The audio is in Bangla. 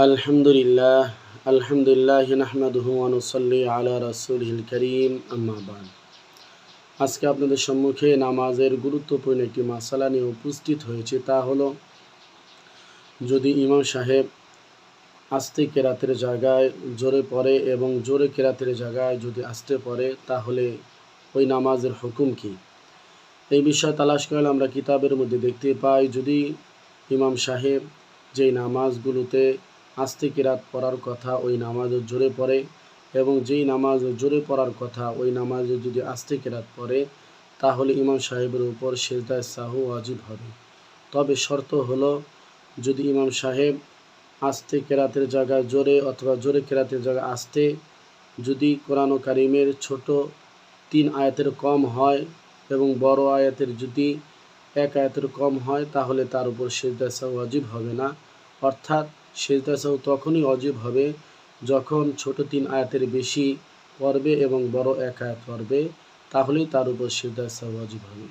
আলহামদুলিল্লাহ আলহামদুলিল্লাহ নাহমাদুহু ওয়া নুসাল্লি আলা রাসূলিল কারীম আম্মা বা'দ। আজকে আপনাদের সম্মুখে নামাজের গুরুত্বপূর্ণ একটি মাসালা নিয়ে উপস্থিত হয়েছে। তা হলো, যদি ইমাম সাহেব আস্তে কেরাতের জায়গায় জোরে পড়ে এবং জোরে কেরাতের জায়গায় যদি আস্তে পড়ে, তাহলে ওই নামাজের হুকুম কি? এই বিষয়ে তালাশ করলে আমরা কিতাবের মধ্যে দেখতে পাই, যদি ইমাম সাহেব যেই নামাজগুলোতে আস্তে কেরাত পড়ার কথা ওই নামাজে জোরে পড়ে, এবং যেই নামাজ জোরে পড়ার কথা ওই নামাজে যদি আস্তে কেরাত পড়ে, তাহলে ইমাম সাহেবের উপর সিজদায়ে সাহু ওয়াজিব হবে। তবে শর্ত হলো, যদি ইমাম সাহেব আস্তে কেরাতের জায়গায় জোরে অথবা জোরে কেরাতের জায়গায় আস্তে যদি কোরআন কারীমের ছোট 3 আয়াতের কম হয় এবং বড় আয়াতের যদি 1 আয়াতের কম হয়, তাহলে তার উপর সিজদায়ে সাহু ওয়াজিব হবে না। অর্থাৎ সিজদায়ে সাহু তখনই ওয়াজিব হবে যখন ছোট 3 আয়াতের বেশি পড়বে এবং বড় 1 আয়াত পড়বে, তাহলেই তার উপর সিজদায়ে সাহু ওয়াজিব হবে।